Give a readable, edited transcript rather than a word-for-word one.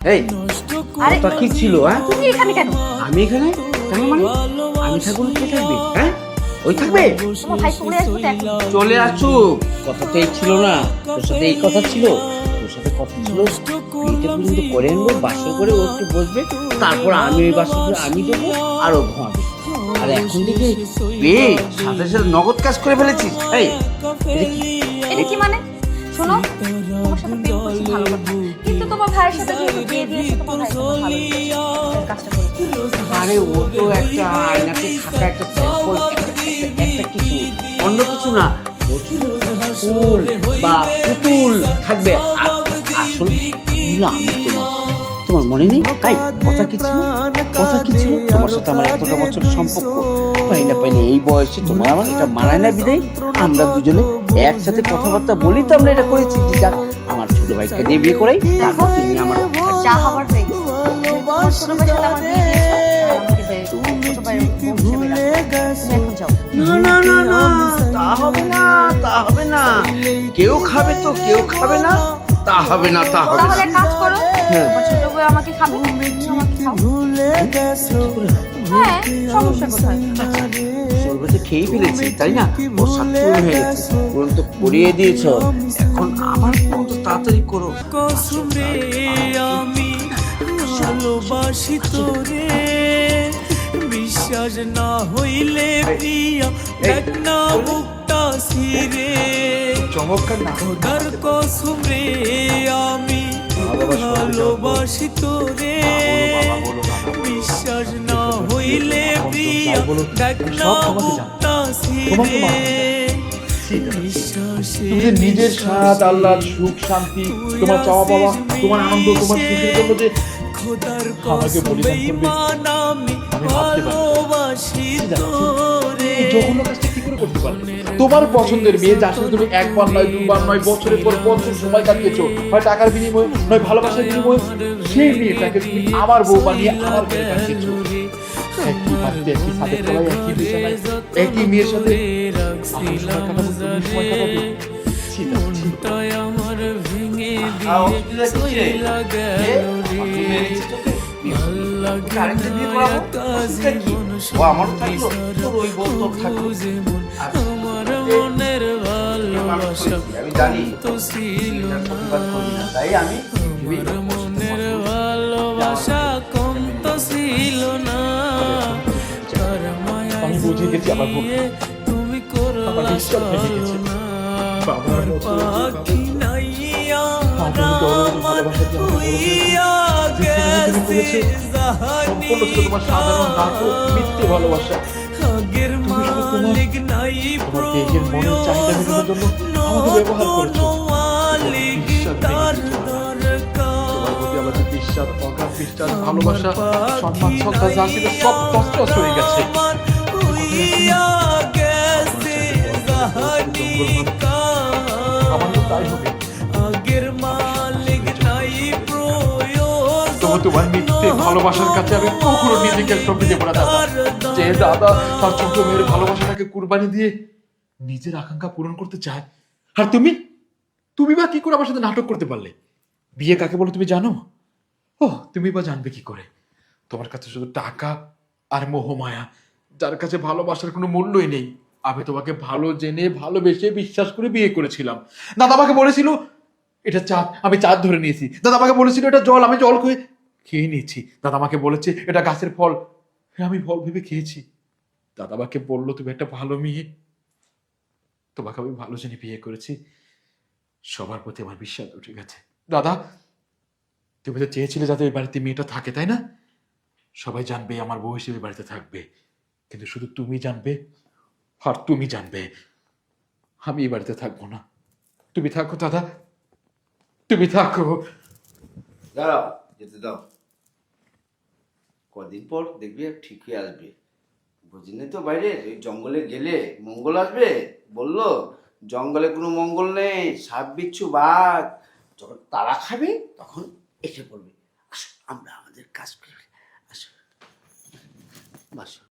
এই আরে কথা কি ছিল? হ্যাঁ, তুমি এখানে কেন? আমি এখানে কেন? মানে আমি থাকবো না, কে থাকবে? হ্যাঁ, ওই থাকবে। তোমার ভাই চলে আসবে তো এখন। চলে আসুক, কথা তো এই ছিল না। তোর সাথে এই কথা ছিল, তোর সাথে কথা ছিল বিয়েটা পর্যন্ত করে আনবো, বাসর করে ও একটু বসবে, তারপর আমি ওই বাসর করে আমি দেবো আর ও ঘুমাবে। আর এখন থেকে বিয়ে সাথে সাথে নগদ কাজ করে ফেলেছিস। এই এটা কি? এটা কি মানে? শোনো, তোমার সাথে প্রেম করছি ভালো কথা, কিন্তু তোমার ভাইয়ের সাথে যেহেতু বিয়ে দিয়েছে, তোমার ভাই তোমার ভালো লেগেছে, কাজটা করে দিও। আরে ও তো একটা আয়নাতে থাকা একটা স্যাম্পল, একটা কিছু, অন্য কিছু না। ও শুধু ফুল বা পুতুল থাকবে, আর আসল না। আমি তোমার মনে নেই? তাই কথা কি ছিল? কথা কি ছিল? তোমার সাথে আমার এতটা বছর সম্পর্ক, পাই না এই বয়সে তোমার আমার এটা মানায় না বিদায় আমরা দুজনে একসাথে কথাবার্তা বলি, তো আমরা এটা করেছি যে যাক আমার ছোট ভাইকে দিয়ে বিয়ে করাই, তারপর তুমি আমার যা হবার হয়ে গেছে। তোমার ছোট ভাইয়ের সাথে আমার বিয়ে দিয়েছো, আর আমাকে ছোট ভাইয়ের বউ হিসেবে রাখো। তুমি এখন যাও। না না না না, তা হবে না, তা হবে না। কেউ খাবে তো কেউ খাবে না, তা হবে না, তা হবে তাহলে না। এক কাজ করো, হ্যাঁ। তোমার ছোট ভাই আমাকে খাবে, তুমি আমাকে খাও। হ্যাঁ, সমস্যা কোথায়? শরবতে খেয়ে ফেলেছি তাই না, ওর সাথে হয়ে গেছে, পর্যন্ত করিয়ে দিয়েছ। এখন আমার মতো তাড়াতাড়ি করো। কসমে আমি ভালোবাসি তোরে, বিশ্বাস না হইলে প্রিয়া দেখ না বুকটা সিরে। চমৎকার না, খোদার কসমে আমি ভালোবাসি তোরে, বিশ্বাস না হইলে প্রিয়া দেখ না বুকটা সিরে। তুমি যে নিজের স্বাদ আহ্লাদ সুখ শান্তি তোমার চাওয়া পাওয়া তোমার আনন্দ তোমার সুখের জন্য যে খোদার আমাকে বলিদান করবে আমি ভাবতে ভালোবাসি তোরে। এই জঘন্য কাজটা কি করে করতে পারবে? তোমার পছন্দের মেয়ে যার সাথে তুমি একবার নয় দুবার নয় বছরের পর বছর সময় কাটিয়েছো, হয় টাকার বিনিময়ে নয় ভালোবাসার বিনিময়ে, সেই মেয়েটাকে তুমি আমার বউ বানিয়ে আমার ঘরে পাঠিয়েছো। একই বাড়িতে একই ছাদের তলায় একই বিছানায় একই মেয়ের সাথে আমার সময় কাটাবো, তুমি সময় কাটাবে। ছি না, ছি। আমার ভেঙে অসুবিধা কি রে? আরেকটা বিয়ে করাবো? অসুবিধা কি? ও আমারও থাকলো, তোর ওই বউ তোর থাকলো। আমার মনের ভালোবাসা আমি জানি তো ছিল না, তাই আমি মনের ভালোবাসা কম তো ছিল না। তার মায়া আমি বুঝে গেছি আমার ভুল, তুমি আমার বিশ্বাস ভেঙে গেছে। বাবার মতো পাখি নাইয়া ভালোবাসা দিয়ে তুমি করেছো সম্পূর্ণ ছিল তোমার সাধারণ নাটক মিথ্যে ভালোবাসা। আগের তুমি শুধু মালিক নাই তোমার দেহের মনের চাহিদা মেটানোর জন্য আমাকে ব্যবহার করেছো। বিশ্বাস ভেঙে গেছে। তোমার প্রতি আমার যে বিশ্বাস, অগাধ বিশ্বাস, ভালোবাসা, সম্মান, শ্রদ্ধা যা ছিল সব তছনছ হয়ে গেছে। আমার তো তাই হবে। আগের মালিক নাই তবু তোমার মিথ্যে ভালোবাসার কাছে আমি কখনো নিজেকে সঁপে দেবো না দাদা। যে দাদা তার ছোট মেয়ের ভালোবাসাটাকে কুরবানি দিয়ে নিজের আকাঙ্ক্ষা পূরণ করতে চায়, আর তুমি তুমি বা কি করে আমার সাথে নাটক করতে পারলে? বিয়ে কাকে বলো তুমি জানো? ও তুমি বা জানবে কি করে? তোমার কাছে শুধু টাকা আর মোহমায়া, যার কাছে ভালোবাসার কোনো মূল্যই নেই। আমি তোমাকে ভালো জেনে ভালোবেসে বিশ্বাস করে বিয়ে করেছিলাম। দাদা আমাকে বলেছিল এটা চাঁদ, আমি চাঁদ ধরে নিয়েছি। দাদা আমাকে বলেছিল এটা জল, আমি জল খেয়ে নিয়েছি। দাদা আমাকে বলেছে এটা গাছের ফল, আমি ফল ভেবে খেয়েছি। দাদা আমাকে বললো তুমি একটা ভালো মেয়ে, তোমাকে আমি ভালো জেনে বিয়ে করেছি। সবার প্রতি আমার বিশ্বাস উঠে গেছে। দাদা তুমি তো চেয়েছিলে যাতে ওই বাড়িতে মেয়েটা থাকে, তাই না? সবাই জানবে আমার বউ হিসেবে বাড়িতে থাকবে, কিন্তু শুধু তুমি জানবে আর তুমি জানবে আমি এই বাড়িতে থাকবো না। তুমি থাকো দাদা, তুমি থাকো। দাঁড়াও, যেতে দাও। কদিন পর দেখবি ঠিক হয়ে আসবে। বুঝলি তো, বাইরে এই জঙ্গলে গেলে মঙ্গল আসবে বললো। জঙ্গলে কোনো মঙ্গল নেই, সাপ বিচ্ছু বাঘ যখন তারা খাবে তখন এসে পড়বে। আসো আমরা আমাদের কাজ করি, আসো বাসো।